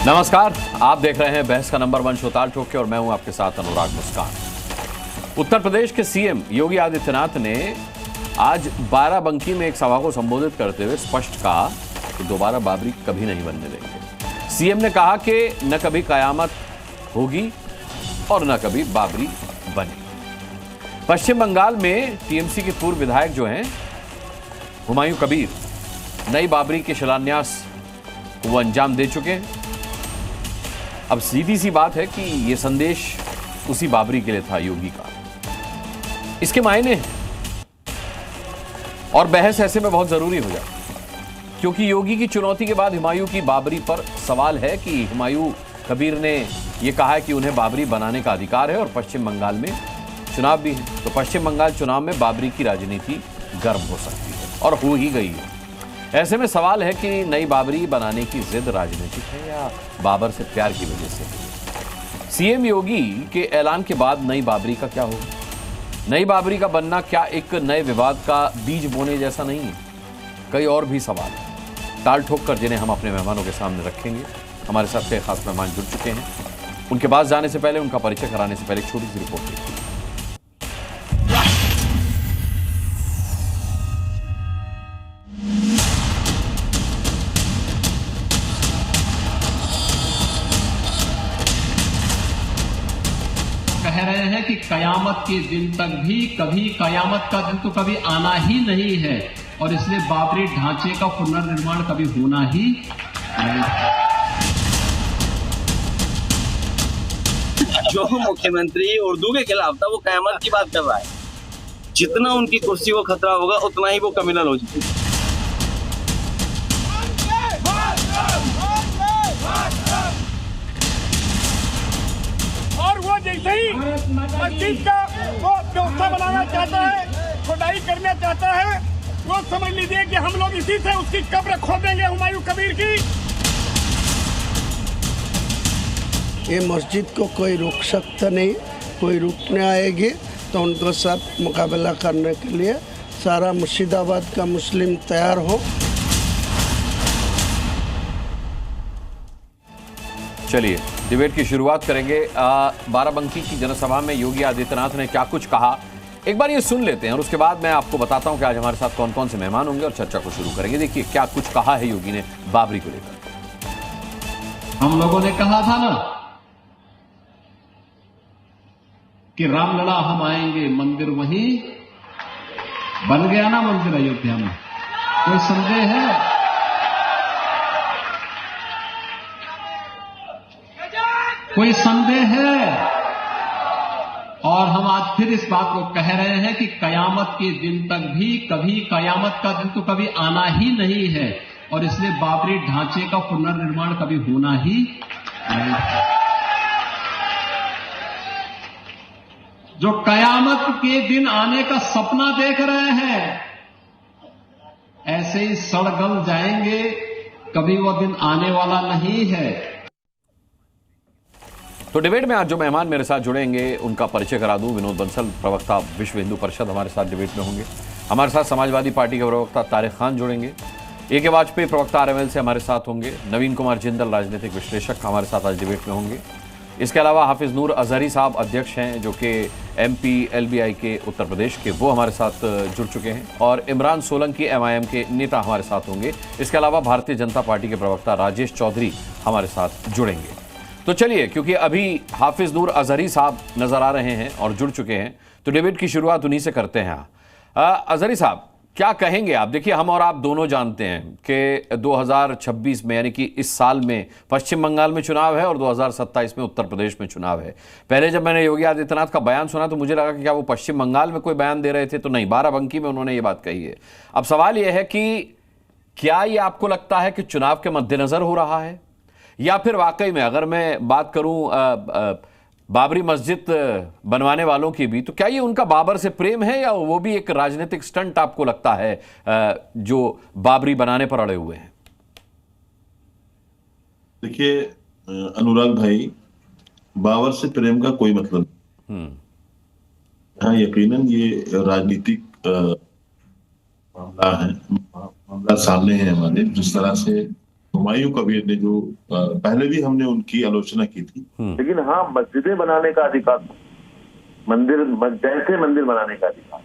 नमस्कार, आप देख रहे हैं बहस का नंबर 1 शो ताल ठोक के और मैं हूं आपके साथ अनुराग मुस्कान। उत्तर प्रदेश के सीएम योगी आदित्यनाथ ने आज बाराबंकी में एक सभा को संबोधित करते हुए स्पष्ट कहा कि दोबारा बाबरी कभी नहीं बनने देंगे। सीएम ने कहा कि न कभी कयामत होगी और न कभी बाबरी बनेगी। पश्चिम बंगाल में टीएमसी के पूर्व विधायक जो हैं हुमायूं कबीर नई बाबरी के शिलान्यास को वो अंजाम दे चुके हैं। अब सीधी सी बात है कि यह संदेश उसी बाबरी के लिए था, योगी का। इसके मायने हैं और बहस ऐसे में बहुत जरूरी हो जाती, क्योंकि योगी की चुनौती के बाद हुमायूं की बाबरी पर सवाल है कि हुमायूं कबीर ने यह कहा है कि उन्हें बाबरी बनाने का अधिकार है और पश्चिम बंगाल में चुनाव भी है, तो पश्चिम बंगाल चुनाव में बाबरी की राजनीति गर्म हो सकती है और हो ही गई है। ऐसे में सवाल है कि नई बाबरी बनाने की जिद राजनीतिक है या बाबर से प्यार की वजह से। सीएम योगी के ऐलान के बाद नई बाबरी का क्या होगा? नई बाबरी का बनना क्या एक नए विवाद का बीज बोने जैसा नहीं है? कई और भी सवाल ताल ठोक कर जिन्हें हम अपने मेहमानों के सामने रखेंगे। हमारे साथ कई खास मेहमान जुड़ चुके हैं। उनके पास जाने से पहले, उनका परिचय कराने से पहले एक छोटी सी रिपोर्ट देखिए। कह रहे हैं कि कयामत के दिन तक भी कभी कयामत का दिन तो कभी आना ही नहीं है और इसलिए बाबरी ढांचे का पुनर्निर्माण कभी होना ही नहीं। जो मुख्यमंत्री उर्दू के खिलाफ था वो कयामत की बात कर रहा है। जितना उनकी कुर्सी को खतरा होगा उतना ही वो कम्युनल हो जाएगी। जैसे ही मस्जिद का वो व्यवस्था बनाना चाहता है, खुदाई करना चाहता है, वो समझ लीजिए कि हम लोग इसी से उसकी कब्र खोद देंगे हुमायूं कबीर की। ये मस्जिद को कोई रोक सकता नहीं, कोई रुकने आएगी तो उनको साथ मुकाबला करने के लिए सारा मुर्शिदाबाद का मुस्लिम तैयार हो। चलिए डिबेट की शुरुआत करेंगे। बाराबंकी की जनसभा में योगी आदित्यनाथ ने क्या कुछ कहा, एक बार ये सुन लेते हैं और उसके बाद मैं आपको बताता हूं कि आज हमारे साथ कौन कौन से मेहमान होंगे और चर्चा को शुरू करेंगे। देखिए क्या कुछ कहा है योगी ने बाबरी को लेकर। हम लोगों ने कहा था ना कि रामलला हम आएंगे, मंदिर वहीं बन गया ना, मंदिर अयोध्या में। कोई संदेह है? कोई संदेह है? और हम आज फिर इस बात को कह रहे हैं कि कयामत के दिन तक भी कभी कयामत का दिन तो कभी आना ही नहीं है और इसलिए बाबरी ढांचे का पुनर्निर्माण कभी होना ही नहीं। जो कयामत के दिन आने का सपना देख रहे हैं, ऐसे ही सड़गल जाएंगे, कभी वो दिन आने वाला नहीं है। तो डिबेट में आज जो मेहमान मेरे साथ जुड़ेंगे उनका परिचय करा दूं। विनोद बंसल, प्रवक्ता विश्व हिंदू परिषद, हमारे साथ डिबेट में होंगे। हमारे साथ समाजवादी पार्टी के प्रवक्ता तारिक खान जुड़ेंगे। ए.के. वाजपेयी प्रवक्ता आरएमएल से हमारे साथ होंगे। नवीन कुमार जिंदल राजनीतिक विश्लेषक हमारे साथ आज डिबेट में होंगे। इसके अलावा हाफिज नूर अजहरी साहब अध्यक्ष हैं जो कि MPLBI के उत्तर प्रदेश के, वो हमारे साथ जुड़ चुके हैं। और इमरान सोलंकी MIM के नेता हमारे साथ होंगे। इसके अलावा भारतीय जनता पार्टी के प्रवक्ता राजेश चौधरी हमारे साथ जुड़ेंगे। तो चलिए, क्योंकि अभी हाफिज नूर अजहरी साहब नजर आ रहे हैं और जुड़ चुके हैं, तो डिबेट की शुरुआत उन्हीं से करते हैं। अजहरी साहब, क्या कहेंगे आप? देखिए, हम और आप दोनों जानते हैं कि 2026 में, यानी कि इस साल में पश्चिम बंगाल में चुनाव है और 2027 में उत्तर प्रदेश में चुनाव है। पहले जब मैंने योगी आदित्यनाथ का बयान सुना तो मुझे लगा कि क्या वो पश्चिम बंगाल में कोई बयान दे रहे थे, तो नहीं, बाराबंकी में उन्होंने ये बात कही है। अब सवाल यह है कि क्या ये आपको लगता है कि चुनाव के मद्देनजर हो रहा है, या फिर वाकई में, अगर मैं बात करूं बाबरी मस्जिद बनवाने वालों की भी, तो क्या ये उनका बाबर से प्रेम है या वो भी एक राजनीतिक स्टंट आपको लगता है जो बाबरी बनाने पर अड़े हुए हैं? देखिए अनुराग भाई, बाबर से प्रेम का कोई मतलब नहीं। हाँ, यकीनन ये राजनीतिक मामला है, मामला सामने है हमारे। जिस तरह से हुमायूं कबीर ने जो पहले भी हमने उनकी आलोचना की थी, लेकिन हाँ, मस्जिदें बनाने का अधिकार, जैसे मंदिर बनाने का अधिकार,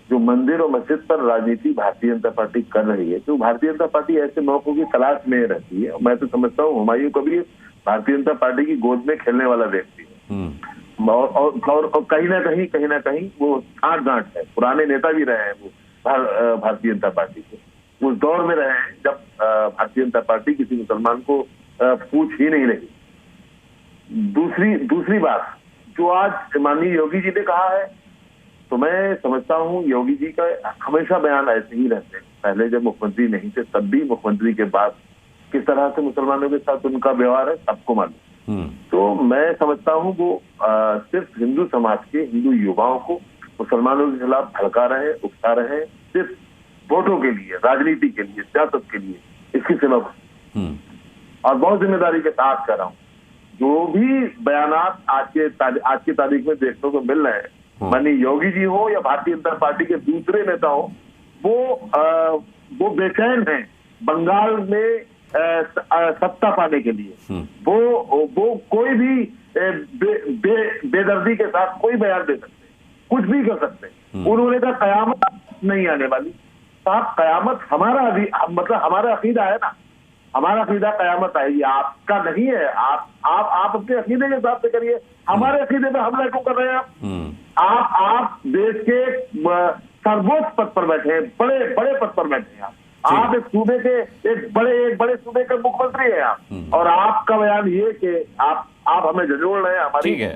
जो मंदिर और मस्जिद पर राजनीति भारतीय जनता पार्टी कर रही है, तो भारतीय जनता पार्टी ऐसे मौकों की तलाश में रहती है। मैं तो समझता हूँ हुमायूं कबीर भारतीय जनता पार्टी की गोद में खेलने वाला व्यक्ति है, और कहीं ना कहीं वो गांठ है, पुराने नेता भी रहे हैं वो भारतीय जनता पार्टी के, उस दौर में रहे हैं जब भारतीय जनता पार्टी किसी मुसलमान को पूछ ही नहीं रही। दूसरी बात जो आज माननीय योगी जी ने कहा है, तो मैं समझता हूँ योगी जी का हमेशा बयान ऐसे ही रहते हैं। पहले जब मुख्यमंत्री नहीं थे तब भी, मुख्यमंत्री के बाद किस तरह से मुसलमानों के साथ उनका व्यवहार है सबको मालूम। तो मैं समझता हूँ वो सिर्फ हिंदू समाज के, हिंदू युवाओं को मुसलमानों के खिलाफ भड़का रहे हैं, उकसा रहे हैं, सिर्फ वोटों के लिए, राजनीति के लिए, सियासत के लिए, इसकी सेवा और बहुत जिम्मेदारी के साथ कर रहा हूँ। जो भी बयानात आज की तारीख में देखने को मिल रहे हैं, माननीय योगी जी हो या भारतीय जनता पार्टी के दूसरे नेता हो, वो बेचैन हैं बंगाल में सत्ता पाने के लिए। वो कोई भी बेदर्दी के साथ कोई बयान दे सकते, कुछ भी कर सकते। उन्होंने कहा कयामत नहीं आने वाली। साहब, कयामत हमारा अकीदा है ना, हमारा अकीदा कयामत आएगी, आपका नहीं है। आप अपने अकीदे के हिसाब से करिए, हमारे अकीदे में हमला क्यों कर रहे हैं आप देश के सर्वोच्च पद पर बैठे हैं, बड़े पद पर बैठे हैं आप एक सूबे के एक बड़े सूबे के मुख्यमंत्री हैं आप, और आपका बयान ये कि आप हमें झंझोड़ रहे हैं, हमारे ठीक है,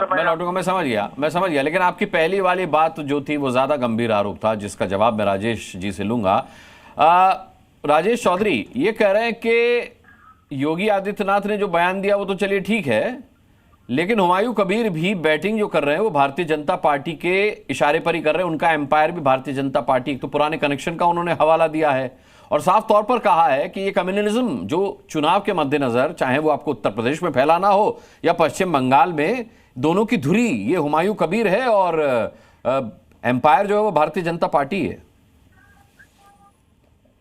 मैं लौटूंगा। मैं समझ गया, लेकिन आपकी पहली वाली बात जो थी वो ज्यादा गंभीर आरोप था, जिसका जवाब मैं राजेश जी से लूंगा। राजेश चौधरी ये कह रहे हैं कि योगी आदित्यनाथ ने जो बयान दिया वो तो चलिए ठीक है, लेकिन हुमायूं कबीर भी बैटिंग जो कर रहे हैं वो भारतीय जनता पार्टी के इशारे पर ही कर रहे हैं। उनका एम्पायर भी भारतीय जनता पार्टी, एक तो पुराने कनेक्शन का उन्होंने हवाला दिया है, और साफ तौर पर कहा है कि ये कम्युनलिज्म जो चुनाव के मद्देनजर, चाहे वो आपको उत्तर प्रदेश में फैलाना हो या पश्चिम बंगाल में, दोनों की धुरी ये हुमायूं कबीर है और एम्पायर जो है वो भारतीय जनता पार्टी है।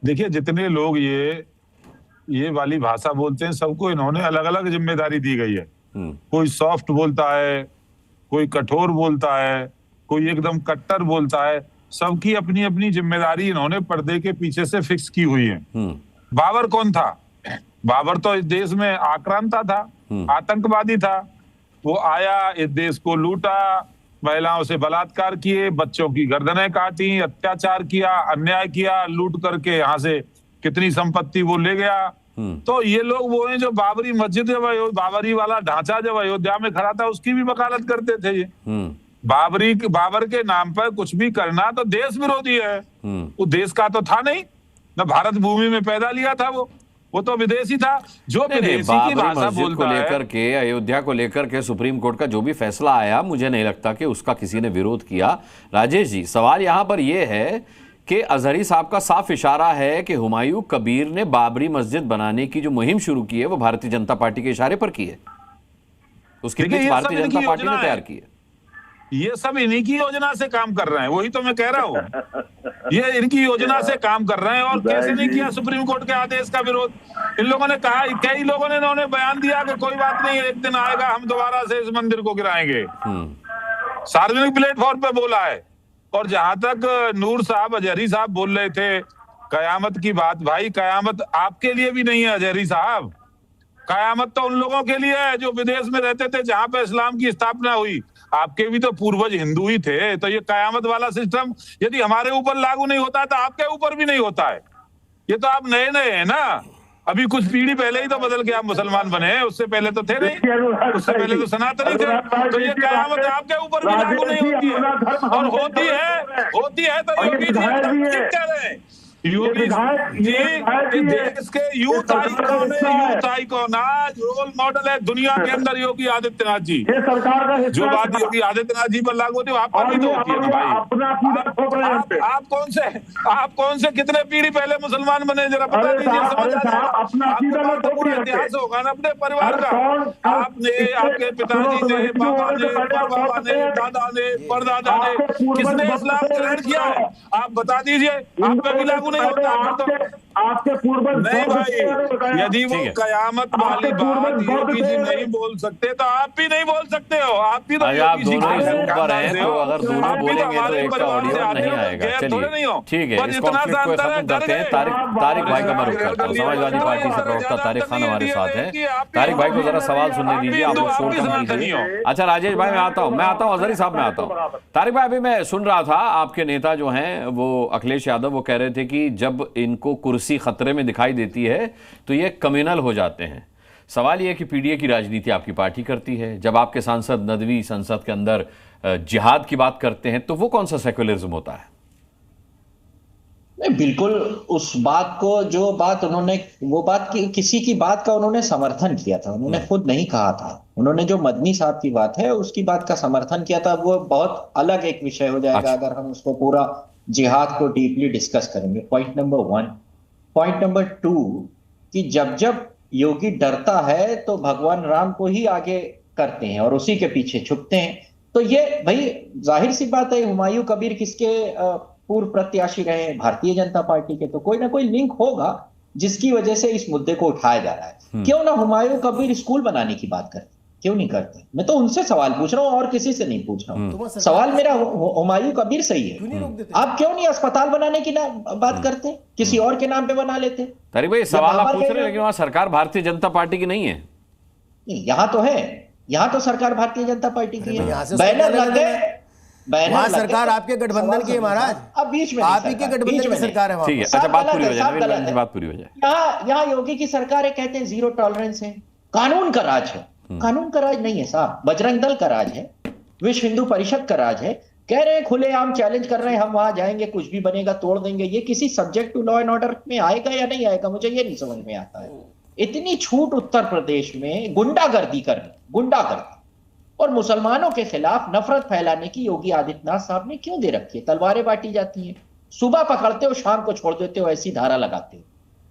देखिए, जितने लोग ये वाली भाषा बोलते हैं, सबको इन्होंने अलग अलग जिम्मेदारी दी गई है। कोई सॉफ्ट बोलता है, कोई कठोर बोलता है, कोई एकदम कट्टर बोलता है। सबकी अपनी अपनी जिम्मेदारी इन्होंने पर्दे के पीछे से फिक्स की हुई है। बाबर कौन था? बाबर तो इस देश में आक्रांता था, आतंकवादी था। वो आया, इस देश को लूटा, महिलाओं से बलात्कार किए, बच्चों की गर्दनें काटी, अत्याचार किया, अन्याय किया, लूट करके यहाँ से कितनी संपत्ति वो ले गया। तो ये लोग वो हैं जो बाबरी मस्जिद, बाबरी वाला ढांचा जब अयोध्या में खड़ा था, उसकी भी वकालत करते थे। ये बाबर के नाम पर कुछ भी करना तो देश विरोधी है। वो देश का तो था नहीं ना, भारत भूमि में पैदा लिया था वो तो विदेशी था। जो विदेशी की भाषा बोलता है, लेकर के अयोध्या को लेकर के सुप्रीम कोर्ट का जो भी फैसला आया, मुझे नहीं लगता कि उसका किसी ने विरोध किया। राजेश जी, सवाल यहां पर यह है कि अजहरी साहब का साफ इशारा है कि हुमायूं कबीर ने बाबरी मस्जिद बनाने की जो मुहिम शुरू की है वो भारतीय जनता पार्टी के इशारे पर की है, उसकी पिच भारतीय जनता पार्टी ने तैयार की है। ये सब इन्हीं की योजना से काम कर रहे हैं, वही तो मैं कह रहा हूँ। ये इनकी योजना से काम कर रहे हैं। और कैसे नहीं किया सुप्रीम कोर्ट के आदेश का विरोध? इन लोगों ने कहा, कई लोगों ने इन्होंने बयान दिया कि कोई बात नहीं, एक दिन आएगा हम दोबारा से इस मंदिर को गिराएंगे। सार्वजनिक प्लेटफॉर्म पे बोला है। और जहां तक नूर साहब, अजहरी साहब बोल रहे थे कयामत की बात, भाई कयामत आपके लिए भी नहीं है अजहरी साहब। कयामत तो उन लोगों के लिए है जो विदेश में रहते थे, जहां पे इस्लाम की स्थापना हुई। आपके भी तो पूर्वज हिंदू ही थे। तो ये कयामत वाला सिस्टम यदि हमारे ऊपर लागू नहीं होता तो आपके ऊपर भी नहीं होता है। ये तो आप नए हैं ना, अभी कुछ पीढ़ी पहले ही तो बदल के आप मुसलमान बने, उससे पहले तो थे नहीं, उससे पहले तो सनातनी थे। तो ये कयामत आपके ऊपर भी लागू नहीं होती है, और होती है तो योगी जी कह रहे हैं। योगी जी देश के यूथ आइकॉन, आज रोल मॉडल है दुनिया के अंदर योगी आदित्यनाथ जी। सरकार का जो बात योगी आदित्यनाथ जी पर लागू होती है, आप पर भी तो होती है भाई। आप कौन से कितने पीढ़ी पहले मुसलमान बने, जरा बता दीजिए। इतिहास होगा ना अपने परिवार का। आपने, आपके पिताजी ने, बाबा ने, परबाबा ने, दादा ने, परदादा ने, किसने इस्लाम ग्रहण किया है? आप बता दीजिए। आप पे भी लागू नहीं होता फिर तो आपके पूर्वज नहीं भाई, यदि वो कयामत वाली बात योगी जी नहीं बोल सकते तो आप भी नहीं बोल सकते हो। आप भी तो आप दोनों ही जूम पर हैं, तो अगर दोनों बोलेंगे तो एक का ऑडियो नहीं आएगा। चलिए ठीक है, इस कॉन्फ्लिक्ट को खत्म करते हैं। तारिक भाई का मैं रुख करता हूँ। समाजवादी पार्टी से प्रवक्ता तारिक खान हमारे साथ हैं। तारिक भाई को जरा सवाल सुनने दीजिए, आप लोग शोर कम कीजिए। अच्छा राजेश भाई, मैं आता हूँ अजहरी साहब, मैं आता हूँ। तारिक भाई, अभी मैं सुन रहा था आपके नेता जो हैं वो अखिलेश यादव, वो कह रहे थे कि जब इनको कुर्सी खतरे में दिखाई देती है तो ये कम्युनल हो जाते हैं। सवाल ये है कि पीडीए की राजनीति आपकी पार्टी करती है, जब आपके सांसद नदवी संसद के अंदर जिहाद की बात करते हैं तो वो कौन सा सेक्युलरिज्म होता है? नहीं, बिल्कुल उस बात को, जो बात उन्होंने, वो बात की किसी की बात का उन्होंने समर्थन किया था, उन्होंने खुद नहीं कहा था। उन्होंने जो मदनी साहब की बात है उसकी बात का समर्थन किया था। वो बहुत अलग एक विषय हो जाएगा। अच्छा। अगर हम उसको पूरा जिहाद को डीपली डिस्कस करेंगे। Point number 1। पॉइंट नंबर 2 कि जब जब योगी डरता है तो भगवान राम को ही आगे करते हैं और उसी के पीछे छुपते हैं। तो ये भाई जाहिर सी बात है, हुमायूं कबीर किसके पूर्व प्रत्याशी रहे हैं? भारतीय जनता पार्टी के। तो कोई ना कोई लिंक होगा जिसकी वजह से इस मुद्दे को उठाया जा रहा है। क्यों ना हुमायूं कबीर स्कूल बनाने की बात करते, क्यों नहीं करते? मैं तो उनसे सवाल पूछ रहा हूं और किसी से नहीं पूछ रहा हूं। सवाल मेरा हुमायूं कबीर से ही है। आप क्यों नहीं अस्पताल बनाने की बात करते, किसी और के नाम पे बना लेते? तारिक भाई, सवाल आप पूछ रहे हैं, लेकिन वहां सरकार भारतीय जनता पार्टी की नहीं है। यहाँ तो है, यहाँ तो सरकार भारतीय जनता पार्टी की है। बैनर लग गए, वहाँ सरकार आपके गठबंधन की है महाराज। अब बीच में आप ही के गठबंधन की सरकार है। ठीक है, अच्छा बात पूरी हो जाए, बात पूरी हो जाए। यहाँ योगी की सरकार है, कहते हैं जीरो टॉलरेंस है, कानून का राज है। कानून का राज नहीं है साहब, बजरंग दल का राज है, विश्व हिंदू परिषद का राज है। कह रहे हैं खुलेआम चैलेंज कर रहे हैं, हम वहां जाएंगे, कुछ भी बनेगा तोड़ देंगे। ये किसी subject to law and order में आएगा या नहीं आएगा, मुझे ये नहीं समझ में आता है। इतनी छूट उत्तर प्रदेश में गुंडागर्दी करनी, गुंडागर्दी और मुसलमानों के खिलाफ नफरत फैलाने की योगी आदित्यनाथ साहब ने क्यों दे रखी है? तलवारें बांटी जाती हैं, सुबह पकड़ते हो शाम को छोड़ देते हो, ऐसी धारा लगाते हो।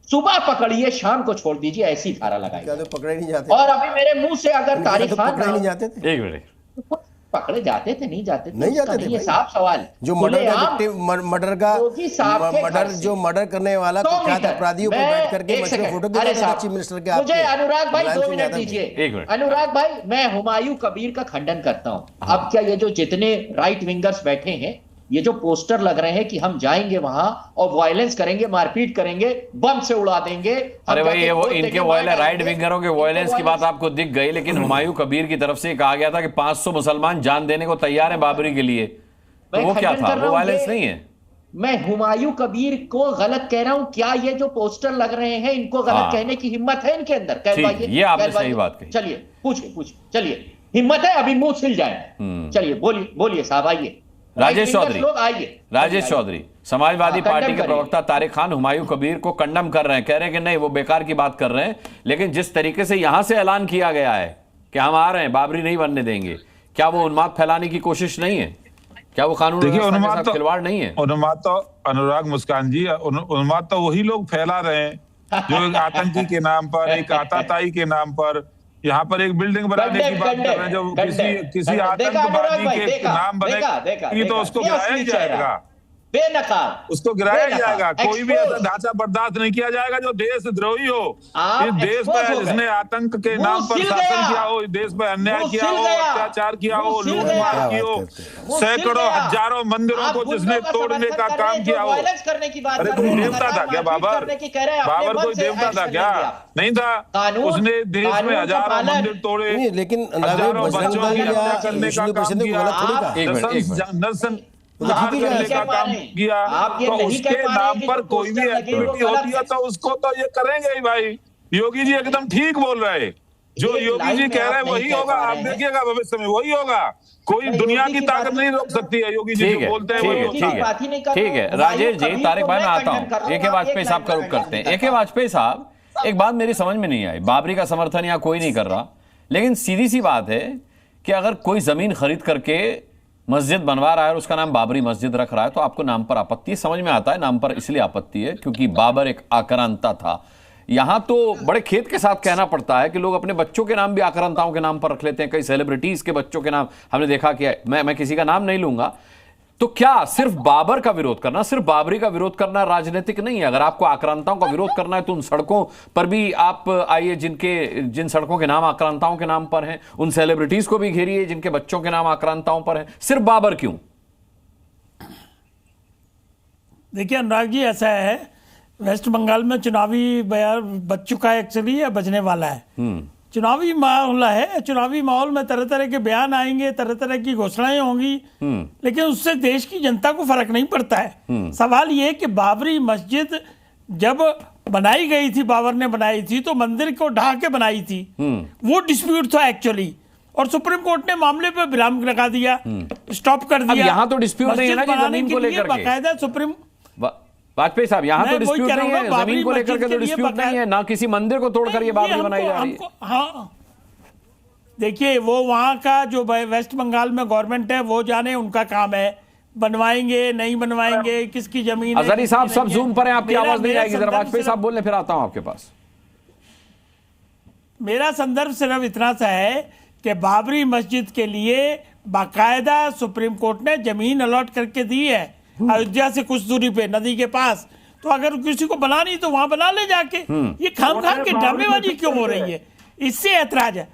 सुबह पकड़िए शाम को छोड़ दीजिए, ऐसी धारा लगाई। तो पकड़े नहीं जाते। और अभी मेरे मुंह से अगर तारीख पकड़े नहीं जाते थे। एक मिनट, पकड़े जाते थे, नहीं जाते थे, नहीं जाते थे। ये साफ सवाल। जो मर्डर जो मर्डर करने वाला कुख्यात अपराधियों को बैठ करके फोटो चीफ मिनिस्टर के। मुझे अनुराग भाई 2 मिनट दीजिए। अनुराग भाई, मैं हुमायूं कबीर का खंडन करता हूं। अब क्या ये जो जितने राइट विंगर्स बैठे हैं, ये जो पोस्टर लग रहे हैं कि हम जाएंगे वहां और वायलेंस करेंगे, मारपीट करेंगे, बम से उड़ा देंगे। अरे भाई, ये वो इनके वायलेंस, राइट विंगरों के वायलेंस की बात आपको दिख गई, लेकिन हुमायूं कबीर की तरफ से कहा गया था कि 500 मुसलमान जान देने को तैयार है बाबरी के लिए। तो वो क्या था? वो वायलेंस नहीं है। मैं हुमायूं कबीर को गलत कह रहा हूं क्या? ये जो पोस्टर लग रहे हैं, इनको गलत कहने की हिम्मत है इनके अंदर? ये आपने सही बात कही। चलिए पूछिए, चलिए, हिम्मत है? अभी मुंह छिल जाए। चलिए बोलिए साहब, आइए। राजेश चौधरी, समाजवादी पार्टी के प्रवक्ता तारिक खान हुमायूं कबीर को कंडम कर रहे हैं, कह रहे हैं कि नहीं वो बेकार की बात कर रहे हैं। लेकिन जिस तरीके से यहां से ऐलान किया गया है कि हम आ रहे हैं, बाबरी नहीं बनने देंगे, क्या वो उन्माद फैलाने की कोशिश नहीं है? क्या वो कानून व्यवस्था के साथ खिलवाड़ नहीं है? उन्माद तो अनुराग मुस्कान जी, उन्माद तो वही लोग फैला रहे हैं जो एक आतंकी के नाम पर, एक आताताई के नाम पर यहाँ पर एक बिल्डिंग बनाने की बात कर रहे हैं, जो किसी आतंकवादी के नाम बनेगी तो उसको गिराया ही जाएगा, बेनकाब उसको गिराया जाएगा। कोई भी ऐसा ढांचा बर्दाश्त नहीं किया जाएगा जो देशद्रोही हो। इस देश में जिसने आतंक के नाम पर शासन किया हो, इस देश में अन्याय किया हो, अत्याचार किया हो, लूटमार की हो, सैकड़ों हजारों मंदिरों को जिसने तोड़ने का काम किया हो। अरे कोई देवता था क्या बाबर? बाबर कोई देवता था क्या? नहीं था। उसने देश में हजारों मंदिर तोड़े, लेकिन हजारों बच्चों की हत्या करने का काम किया, करने का काम किया। तो उसके नाम पर कोई भी एक्टिविटी होती है तो उसको तो ये करेंगे ही भाई। योगी जी एकदम ठीक बोल रहे हैं, जो योगी जी कह रहे हैं वही होगा। आप देखिएगा भविष्य में वही होगा। कोई दुनिया की ताकत नहीं रोक सकती है। योगी जी जो बोलते हैं वही होगा। ठीक है राजेश जी, तारिक भाई मैं आता हूँ। AK वाजपेयी साहब का रुख करते हैं। AK वाजपेयी साहब, एक बात मेरी समझ में नहीं आई, बाबरी का समर्थन यहाँ कोई नहीं कर रहा, लेकिन सीधी सी बात है कि अगर कोई जमीन खरीद करके मस्जिद बनवा रहा है और उसका नाम बाबरी मस्जिद रख रहा है तो आपको नाम पर आपत्ति? समझ में आता है नाम पर इसलिए आपत्ति है क्योंकि बाबर एक आक्रांता था। यहां तो बड़े खेद के साथ कहना पड़ता है कि लोग अपने बच्चों के नाम भी आक्रांताओं के नाम पर रख लेते हैं। कई सेलिब्रिटीज के बच्चों के नाम हमने देखा कि मैं किसी का नाम नहीं लूंगा। तो क्या सिर्फ बाबर का विरोध करना, सिर्फ बाबरी का विरोध करना राजनीतिक नहीं है? अगर आपको आक्रांताओं का विरोध करना है तो उन सड़कों पर भी आप आइए जिन सड़कों के नाम आक्रांताओं के नाम पर हैं, उन सेलिब्रिटीज को भी घेरिए जिनके बच्चों के नाम आक्रांताओं पर हैं। सिर्फ बाबर क्यों? देखिए अनुराग जी, ऐसा है, वेस्ट बंगाल में चुनावी बयान बच चुका है एक्चुअली, या बचने वाला है। चुनावी माहौल है, चुनावी माहौल में तरह तरह के बयान आएंगे, तरह तरह की घोषणाएं होंगी, लेकिन उससे देश की जनता को फर्क नहीं पड़ता है। सवाल ये कि बाबरी मस्जिद जब बनाई गई थी, बाबर ने बनाई थी, तो मंदिर को ढा के बनाई थी, वो डिस्प्यूट था एक्चुअली, और सुप्रीम कोर्ट ने मामले पे विराम लगा दिया, स्टॉप कर दिया। यहाँ तो डिस्प्यूट नहीं है ना कि जमीन को लेकर के, बाकायदा सुप्रीम वाजपेयी साहब, यहाँ तो डिस्प्यूट नहीं है, जमीन को लेकर के तो डिस्प्यूट नहीं है, ना किसी मंदिर को तोड़कर ये बाबरी बनाई जा रही है। हाँ, देखिए वो वहाँ का जो वेस्ट बंगाल में गवर्नमेंट है वो जाने, उनका काम है, बनवाएंगे नहीं बनवाएंगे, किसकी जमीन है। अजहरी साहब सब जूम पर हैं, आपकी आवाज नहीं आएगी, जरा वाजपेयी साहब बोलने फिर आता हूं आपके पास। मेरा संदर्भ सिर्फ इतना सा है कि बाबरी मस्जिद के लिए बाकायदा सुप्रीम कोर्ट ने जमीन अलॉट करके दी है, अयोध्या से कुछ दूरी पे नदी के पास, तो अगर किसी को बनानी तो वहां बना ले जाके। ये खामखाम के ड्रामेबाजी क्यों हो रही है? इससे ऐतराज है,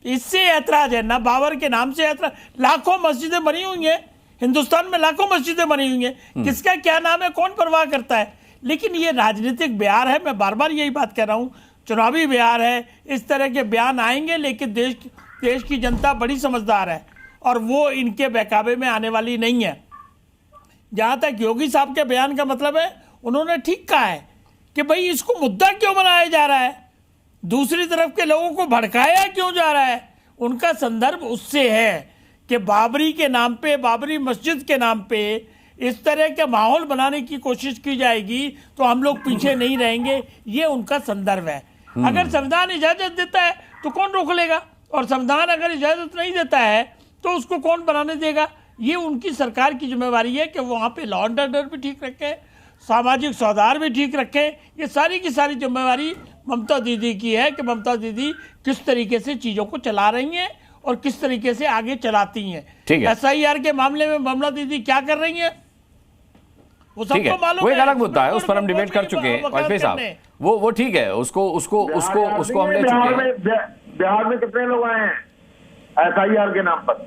इससे ऐतराज है ना, बाबर के नाम से ऐतराज। लाखों मस्जिदें बनी हुई हैं हिंदुस्तान में, लाखों मस्जिदें बनी हुई हैं, किसका क्या नाम है कौन परवाह करता है? लेकिन ये राजनीतिक बयार है, मैं बार बार यही बात कह रहा हूँ, चुनावी बयार है। इस तरह के बयान आएंगे, लेकिन देश की जनता बड़ी समझदार है और वो इनके बहकावे में आने वाली नहीं है। जहां तक योगी साहब के बयान का मतलब है, उन्होंने ठीक कहा है कि भाई इसको मुद्दा क्यों बनाया जा रहा है, दूसरी तरफ के लोगों को भड़काया क्यों जा रहा है। उनका संदर्भ उससे है कि बाबरी के नाम पे, बाबरी मस्जिद के नाम पे इस तरह के माहौल बनाने की कोशिश की जाएगी तो हम लोग पीछे नहीं रहेंगे, ये उनका संदर्भ है। अगर संविधान इजाजत देता है तो कौन रोक लेगा, और संविधान अगर इजाजत नहीं देता है तो उसको कौन बनाने देगा। ये उनकी सरकार की जिम्मेवारी है कि वो वहाँ पे लॉ एंड ऑर्डर भी ठीक रखे, सामाजिक सौहार्द भी ठीक रखे। ये सारी की सारी जिम्मेवारी ममता दीदी की है कि ममता दीदी किस तरीके से चीज़ों को चला रही हैं और किस तरीके से आगे चलाती हैं। SIR के मामले में ममता दीदी क्या कर रही हैं वो सबको मालूम है। वो एक अलग मुद्दा है, उस पर हम डिबेट कर चुके हैं वाजपेयी साहब, वो ठीक है, उसको हम ले चुके हैं। बिहार में कितने लोग आए हैं SIR के नाम पर?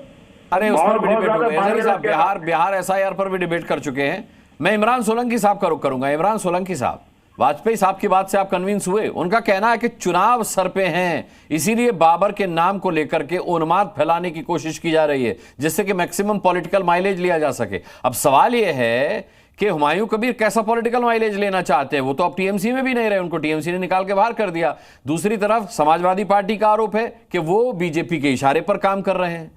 अरे उस पर भी डिबेट हो गई साहब, बिहार SIR पर भी डिबेट कर चुके हैं। मैं इमरान सोलंकी साहब का रुख करूंगा। इमरान सोलंकी साहब, वाजपेयी साहब की बात से आप कन्विंस हुए? उनका कहना है कि चुनाव सर पे हैं, इसीलिए बाबर के नाम को लेकर के उन्माद फैलाने की कोशिश की जा रही है जिससे कि मैक्सिमम पॉलिटिकल माइलेज लिया जा सके। अब सवाल यह है कि हुमायूं कबीर कैसा पॉलिटिकल माइलेज लेना चाहते हैं? वो तो अब TMC में भी नहीं रहे, उनको TMC ने निकाल के बाहर कर दिया। दूसरी तरफ समाजवादी पार्टी का आरोप है कि वो BJP के इशारे पर काम कर रहे हैं।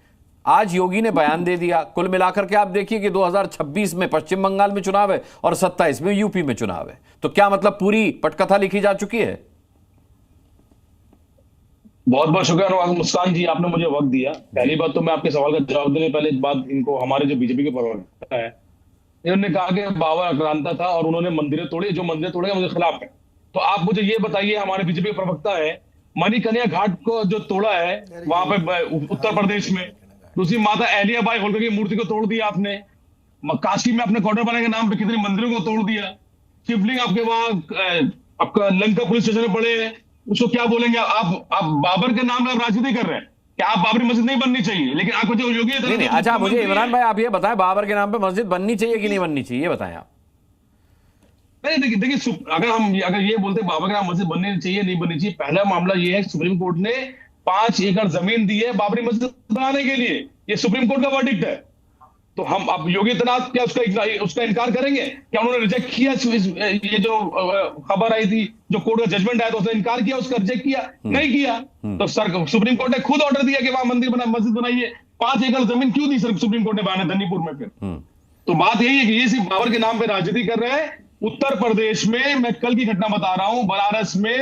आज योगी ने बयान दे दिया। कुल मिलाकर के आप देखिए कि 2026 में पश्चिम बंगाल में चुनाव है और 27 में यूपी में चुनाव है। तो क्या मतलब पूरी पटकथा लिखी जा चुकी है? बहुत बहुत शुक्रिया अनुराग मुस्कान जी, आपने मुझे वक्त दिया। पहली बात तो मैं आपके सवाल का जवाब देने पहले बात, इनको हमारे जो बीजेपी के प्रवक्ता है इन्होंने कहा कि बाबर आक्रांता था और उन्होंने मंदिरें तोड़ी, जो मंदिरें तोड़े मुझे खिलाफ है। तो आप मुझे ये बताइए, हमारे बीजेपी के प्रवक्ता है, मणिकर्णिका घाट को जो तोड़ा है वहां पे उत्तर प्रदेश में, दूसरी माता अहल्याबाई होलकर की मूर्ति को तोड़ दिया आपने, काशी में अपने क्वार्टर बनाने के नाम पे कितने मंदिरों को तोड़ दिया, शिवलिंग आपके वहां आपका लंका पुलिस स्टेशन में पड़े हैं, उसको क्या बोलेंगे आप बाबर के नाम में आप राजनीति कर रहे हैं कि आप बाबरी मस्जिद नहीं बननी चाहिए, लेकिन आपको जो योगी नहीं। अच्छा मुझे इमरान भाई आप ये बताएं, बाबर के नाम पे मस्जिद बननी चाहिए कि नहीं बननी चाहिए, ये बताएं आप। नहीं देखिए, अगर ये बोलते बाबर के नाम मस्जिद बननी चाहिए नहीं बननी चाहिए, पहला मामला ये है सुप्रीम कोर्ट ने 5 एकड़ जमीन दी है बाबरी मस्जिद बनाने के लिए, ये सुप्रीम कोर्ट का वर्डिक्ट है। तो हम अब योगी आदित्यनाथ क्या उसका इनकार करेंगे? क्या उन्होंने रिजेक्ट किया? ये जो खबर आई थी, जो कोर्ट का जजमेंट आया था, उसने इनकार किया, उसका रिजेक्ट किया? नहीं किया। तो सुप्रीम कोर्ट ने खुद ऑर्डर दिया कि वहां मस्जिद बनाइए। 5 एकड़ जमीन क्यों दी सर सुप्रीम कोर्ट ने बनाने धनीपुर में? फिर तो बात यही है कि ये सिर्फ बाबर के नाम पे राजनीति कर रहे हैं। उत्तर प्रदेश में मैं कल की घटना बता रहा हूं, बनारस में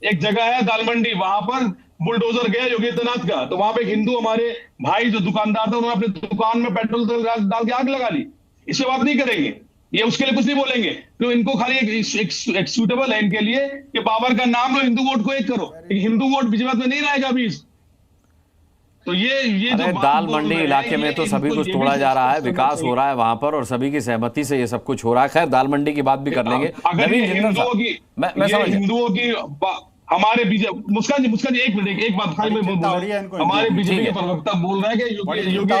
एक जगह है दालमंडी, वहां पर बुलडोजर गया योगी आदित्यनाथ का, तो वहां पे हिंदू हमारे भाई जो दुकानदार थे उन्होंने अपने दुकान में पेट्रोल डाल के आग लगा ली। इस पे बात नहीं करेंगे, ये उसके लिए कुछ नहीं बोलेंगे। तो इनको खाली एक सूटेबल है इनके लिए कि बाबर का नाम लो, हिंदू वोट को एक करो, हिंदू वोट बीजेपी में नहीं रहेगा अभी। तो ये अरे दाल मंडी इलाके में तो सभी कुछ तोड़ा जा रहा है, विकास हो रहा है वहां पर और सभी की सहमति से ये सब कुछ हो रहा है। खैर दाल मंडी की बात भी कर लेंगे। नवीन जिंदल साहब, मैं समझ हिंदुओं की हमारे बीजेपी मुस्कान जी एक मिनट एक बात खाली हमारे बीजेपी के प्रवक्ता बोल रहे हैं कि योगी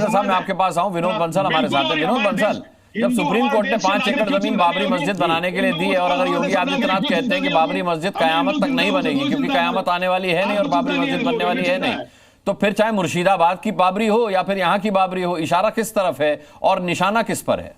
साहब मैं आपके पास आऊं। विनोद बंसल हमारे साथ है। विनोद बंसल, जब सुप्रीम कोर्ट ने 5 एकड़ जमीन बाबरी मस्जिद बनाने के लिए दी है और अगर योगी आदित्यनाथ कहते हैं कि बाबरी मस्जिद कयामत तक नहीं बनेगी क्योंकि कयामत आने वाली है नहीं और बाबरी मस्जिद बनने वाली है नहीं, तो फिर चाहे मुर्शिदाबाद की बाबरी हो या फिर यहां की बाबरी हो, इशारा किस तरफ है और निशाना किस पर है?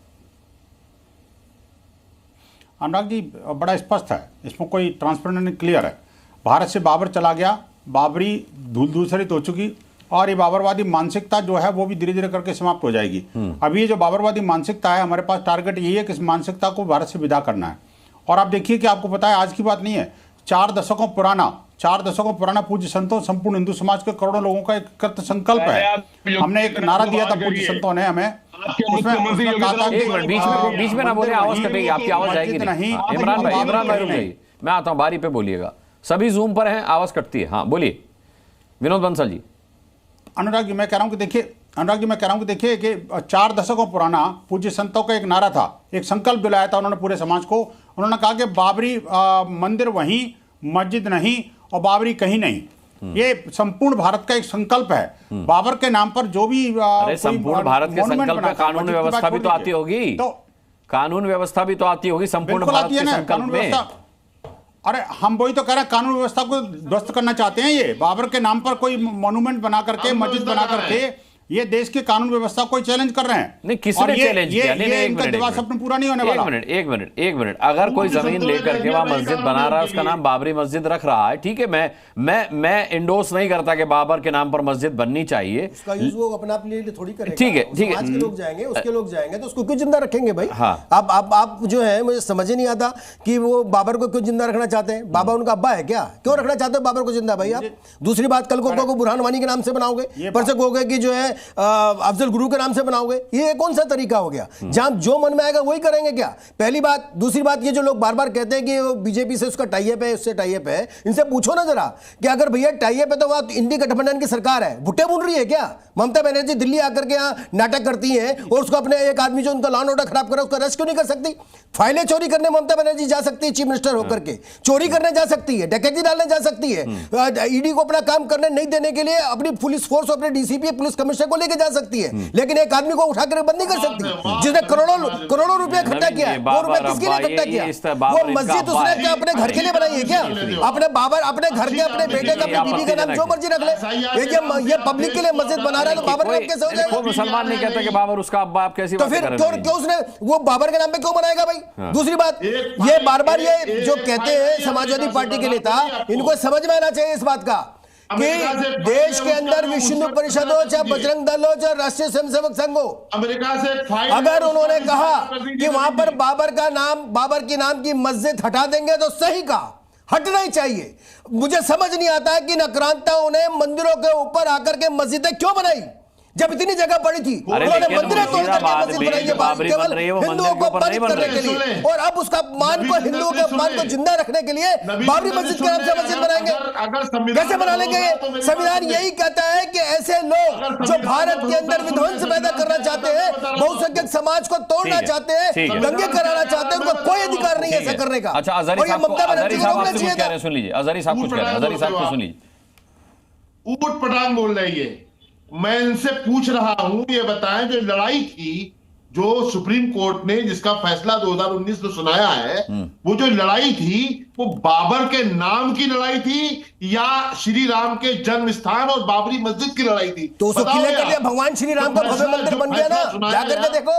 अनुराग जी बड़ा स्पष्ट है, इसमें कोई ट्रांसपेरेंट नहीं, क्लियर है। भारत से बाबर चला गया, बाबरी धूल धूसरित हो चुकी और ये बाबरवादी मानसिकता जो है वो भी धीरे धीरे करके समाप्त हो जाएगी। अभी ये जो बाबरवादी मानसिकता है, हमारे पास टारगेट यही है कि इस मानसिकता को भारत से विदा करना है। और आप देखिए कि आपको पता है आज की बात नहीं है, 4 दशकों पुराना पूज्य संतों, संपूर्ण हिंदू समाज के करोड़ों लोगों का एक कृत संकल्प है। हमने एक नारा दिया था पूज्य संतों ने हमें, उसमें कहा था कि बीच में ना बोले, आवाज कटेगी, आपकी आवाज आएगी नहीं। इमरान भाई रुक जाइए, मैं आता हूं, बारी पे बोलिएगा, सभी जूम पर हैं, आवाज कटती है। हाँ बोलिए विनोद बंसल जी। अनुराग जी मैं कह रहा हूं कि देखिए कि 4 दशकों पुराना पूज्य संतों का एक नारा था, एक संकल्प दिलाया था उन्होंने पूरे समाज को। उन्होंने कहा कि बाबरी मंदिर वहीं, मस्जिद नहीं और बाबरी कहीं नहीं। ये संपूर्ण भारत का एक संकल्प है। बाबर के नाम पर जो भी संपूर्ण भारत के संकल्प में कानून व्यवस्था भी तो आती होगी, तो कानून व्यवस्था भी तो आती होगी संपूर्ण भारत के संकल्प में। अरे हम वही तो कह रहे हैं, कानून व्यवस्था को ध्वस्त करना चाहते हैं। ये बाबर के नाम पर कोई मॉन्यूमेंट बना करके, मस्जिद बना करके ये देश के कानून व्यवस्था को चैलेंज कर रहे हैं। नहीं किसने चैलेंज किया? ये इनका दिवास अपना पूरा नहीं होने वाला। एक मिनट अगर कोई जमीन लेकर के वहां मस्जिद बना रहा है, उसका नाम बाबरी मस्जिद रख रहा है, ठीक है, मैं इंडोर्स नहीं करता कि बाबर के नाम पर मस्जिद बननी चाहिए, उसका यूज वो अपने आप लिए थोड़ी करेगा। ठीक है समाज के लोग जाएंगे, उसके लोग जाएंगे तो उसको क्यों जिंदा रखेंगे भाई? आप जो है मुझे समझ ही नहीं आता कि वो बाबर को क्यों जिंदा रखना चाहते हैं। बाबा उनका अब्बा है क्या? क्यों रखना चाहते हो बाबर को जिंदा भाई आप? दूसरी बात, कल को बुरहान वानी के नाम से बनाओगे, परसों कहोगे कि जो है अफजल गुरु के नाम से बनाओगे। ये कौन सा तरीका हो गया? जहां जो मन में आएगा वही करेंगे क्या? पहली बात। दूसरी बात, ये जो लोग बार बार कहते हैं कि बीजेपी से उसका टाई अप है, उससे टाई अप है, इनसे पूछो ना जरा कि अगर भैया टाई अप है तो वहां इंडी गठबंधन की सरकार है, भुट्टे बुन रही है क्या? ममता बनर्जी दिल्ली आकर के यहाँ नाटक करती है और उसको अपने एक आदमी जो उनका लॉ एंड ऑर्डर खराब कर रहा है उसको अरेस्ट क्यों नहीं कर सकती? फाइलें चोरी करने ममता बनर्जी जा सकती है, चीफ मिनिस्टर होकर के चोरी करने जा सकती है, डकैती डालने जा सकती है, ईडी को अपना काम करने नहीं देने के लिए अपनी पुलिस फोर्स, अपने डीसीपी, पुलिस कमिश्नर को लेकर जा सकती है, लेकिन एक आदमी को उठा कर बंद नहीं कर सकती जिसने करोड़ों रुपए इकट्ठा किया। वो रुपए किसके लिए इकट्ठा किया? वो मस्जिद उसने क्या अपने घर के लिए बनाई है क्या? अपने बाबर, अपने घर के, अपने बेटे का, अपनी बीवी का नाम जो मर्जी रख ले। ये पब्लिक के लिए मस्जिद बना रहा है तो बाबर का कैसे हो जाएगा? मुसलमान नहीं कहता कि बाबर उसका अब्बा, आप कैसी तो फिर क्यों उसने वो बाबर के नाम पे क्यों बनाएगा भाई? दूसरी बात, ये बार बार ये जो कहते हैं समाजवादी पार्टी के नेता, इनको समझ में आना चाहिए इस बात का कि देश के अंदर विश्व हिंदू परिषद हो, चाहे बजरंग दल हो, चाहे राष्ट्रीय स्वयंसेवक संघ हो, अमेरिका से अगर उन्होंने कहा कि वहां पर बाबर के नाम की मस्जिद हटा देंगे तो सही कहा, हटना ही चाहिए। मुझे समझ नहीं आता है कि नक्रांताओं ने मंदिरों के ऊपर आकर के मस्जिदें क्यों बनाई जब इतनी जगह पड़ी थी। उन्होंने मंदिरें तोड़ करके मस्जिद बनाई है केवल हिंदुओं को अपमानित करने के लिए, और अब उसका मान को, हिंदुओं के मान को जिंदा रखने के लिए बाबरी मस्जिद के नाम से मस्जिद बनाएंगे। कैसे बना लेंगे? संविधान यही कहता है कि ऐसे लोग जो भारत के अंदर विध्वंस पैदा करना चाहते हैं, बहुसंख्यक समाज को तोड़ना चाहते हैं, दंगे कराना चाहते हैं, उनको कोई अधिकार नहीं है ऐसा करने का। अच्छा अजहरी साहब सुन लीजिए, अजहरी साहब कुछ कह रहे हैं, अजहरी साहब को सुन लीजिए। ऊट पटांग बोल रही है। मैं इनसे पूछ रहा हूं, ये बताएं जो लड़ाई थी, जो सुप्रीम कोर्ट ने जिसका फैसला 2019 में सुनाया है, वो जो लड़ाई थी वो बाबर के नाम की लड़ाई थी या श्री राम के जन्म स्थान और बाबरी मस्जिद की लड़ाई थी? तो उसको क्लियर कर दिया, भगवान श्री राम का भव्य मंदिर बन गया ना, जाकर के देखो।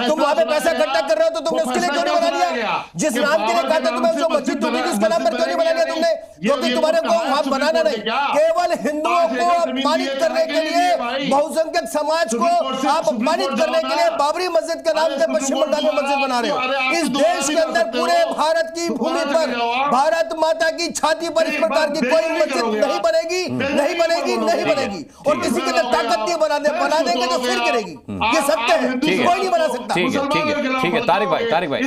तुम वहां पे पैसा इकट्ठा कर रहे हो तो तुमने उसके लिए क्यों नहीं बना लिया? जिस नाम के लिए कहा था तुम्हें उसको मस्जिद टूटी थी, उसके नाम पर क्यों नहीं बना लिया तुमने? क्योंकि तुम्हारे को वहां बनाना नहीं, केवल हिंदुओं को अपमानित करने के लिए, बहुसंख्यक समाज को आप अपमानित करने के लिए बाबरी मस्जिद के नाम से पश्चिम बंगाल में मस्जिद बना रहे हो। इस देश के अंदर पूरे भारत की भूमि पर, भारत माता की छाती पर इस प्रकार की कोई मस्जिद नहीं बनेगी, नहीं बनेगी, नहीं बनेगी। और किसी के अंदर ताकत नहीं बना देंगे तो फिर गिरेगी। ये सत्य है, कोई नहीं बना सकता। ठीक है तारिक भाई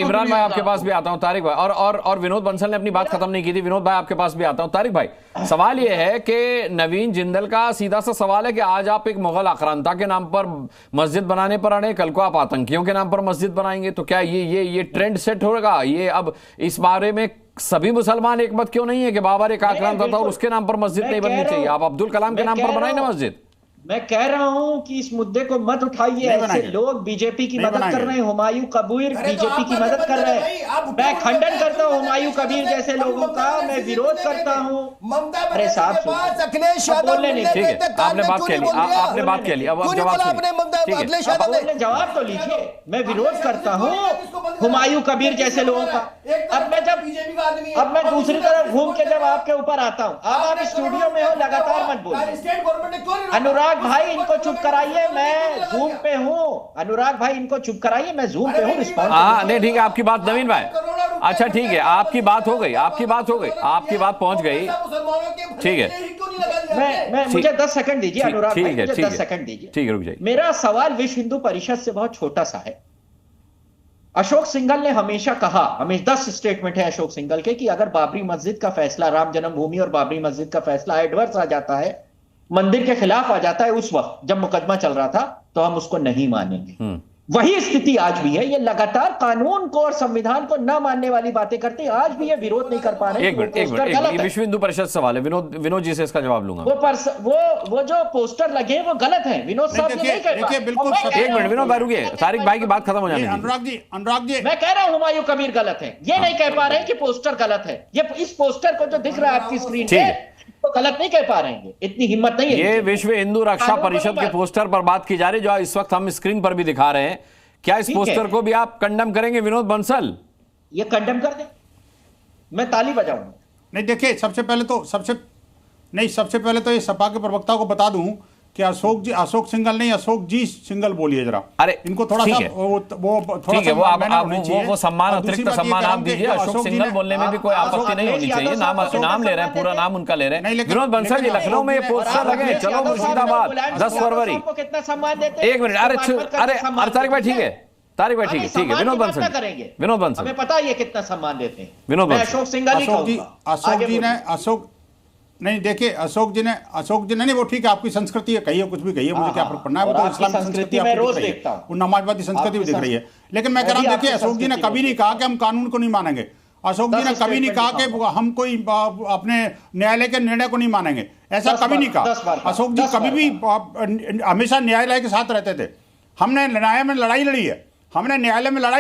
इमरान भाई आपके पास भी आता हूं, तारिक भाई और विनोद बंसल ने अपनी बात खत्म नहीं की थी। विनोद भाई आपके पास भी आता हूं। तारिक भाई, सवाल यह है कि नवीन जिंदल का सीधा सा सवाल है कि आज आप एक मुगल आक्रांता के नाम पर मस्जिद बनाने पर अड़े, कल को आप आतंकियों के नाम पर मस्जिद बनाएंगे, तो क्या ये ट्रेंड सेट होगा? ये अब इस बारे में सभी मुसलमान एक मत क्यों नहीं है कि बाबर एक आक्रांता था और उसके नाम पर मस्जिद नहीं बननी चाहिए? आप अब्दुल कलाम के नाम पर बनाए ना मस्जिद। मैं कह रहा हूं कि इस मुद्दे को मत उठाइए। ऐसे लोग बीजेपी की मदद कर रहे हैं, हुमायूं कबीर बीजेपी की मदद कर रहे हैं। मैं खंडन करता हूं हुमायूं कबीर जैसे लोगों का, मैं विरोध करता हूं। अरे साहब अखिलेश यादव बोलने नहीं, ठीक है, आपने बात कह ली, आपने बात कह ली, अब जवाब तो लीजिए। मैं विरोध करता हूं हुमायूं कबीर जैसे लोगों का। अब मैं दूसरी तरफ घूम के जब आपके ऊपर आता हूं, अब आप स्टूडियो में हो, लगातार मत बोलिए। अनुराग भाई इनको चुप कराइए, मैं जूम पे हूँ। अनुराग भाई इनको चुप कराइए, मैं जूम पे हूँ। रिस्पॉन्स नहीं, ठीक है, आपकी बात नवीन भाई, अच्छा ठीक है, आपकी बात हो गई, आपकी बात पहुंच गई, ठीक है। मुझे 10 सेकंड दीजिए अनुराग भाई, मुझे 10 सेकंड दीजिए, ठीक है, रुक जाइए। मेरा सवाल विश्व हिंदू परिषद से बहुत छोटा सा है। अशोक सिंघल ने हमेशा कहा, 10 स्टेटमेंट है अशोक सिंघल के, कि अगर बाबरी मस्जिद का फैसला, राम जन्मभूमि और बाबरी मस्जिद का फैसला एडवर्स आ जाता है, मंदिर के खिलाफ आ जाता है, उस वक्त जब मुकदमा चल रहा था, तो हम उसको नहीं मानेंगे। वही स्थिति आज भी है। ये लगातार कानून को और संविधान को न मानने वाली बातें करते हैं, आज भी ये विरोध नहीं कर पा रहे। एक मिनट, विश्व हिंदू परिषद सवाल है, विनोद जी से इसका जवाब लूंगा। वो जो पोस्टर लगे हैं वो गलत है। विनोद साहब नहीं कह रहे, बिल्कुल। एक मिनट विनोद भाई रुकिए, तारिक भाई की बात खत्म हो जाने दीजिए। अनुराग जी मैं कह रहा हूं हुमायूं कबीर गलत है, ये नहीं कह पा रहे हैं कि पोस्टर गलत है। ये इस पोस्टर को जो दिख रहा है आपकी स्क्रीन पे, तो गलत नहीं कह पा रहे हैं, इतनी हिम्मत नहीं है। ये विश्व हिंदू रक्षा परिषद के पोस्टर पर बात की जा रही है, जो इस वक्त हम स्क्रीन पर भी दिखा रहे हैं। क्या इस पोस्टर को भी आप कंडेम करेंगे विनोद बंसल? ये कंडेम कर दें, मैं ताली बजाऊंगा। नहीं, देखिए, सबसे पहले तो ये सपा के प्रवक्ता को बता दूं कि अशोक सिंघल नहीं, अशोक जी सिंघल बोलिए जरा। अरे इनको थोड़ा सा वो सम्मान, अतिरिक्त सम्मान आप दीजिए। अशोक सिंघल बोलने में भी कोई आपत्ति नहीं होनी चाहिए। नाम ले रहे हैं, पूरा नाम उनका ले रहे हैं। विनोद बंसल जी, लखनऊ में ये पोस्टर लगे, चलो मुर्शिदाबाद 10 फरवरी। कितना सम्मान देते हैं? एक मिनट, अरे तारिक भाई ठीक है, तारिक भाई ठीक है, विनोद बंसल करेंगे, विनोद बंसल हमें पता है ये कितना सम्मान देते हैं। विनोद बंसल, अशोक सिंघल नहीं, देखिए, अशोक जी ने नहीं, वो ठीक है, आपकी संस्कृति है, कहिए कुछ भी कहिए, मुझे क्या फर्क पड़ना है। वो तो इस्लामी संस्कृति मैं रोज देखता हूं, वो नमाजवादी संस्कृति भी दिख रही है। लेकिन मैं कह रहा हूं, देखिए, अशोक जी ने कभी नहीं कहा कि हम कानून को नहीं मानेंगे। अशोक जी ने कभी नहीं कहा कि हम कोई अपने न्यायालय के निर्णय को नहीं मानेंगे, ऐसा कभी नहीं कहा। अशोक जी कभी भी हमेशा न्यायालय के साथ रहते थे। हमने न्यायालय में लड़ाई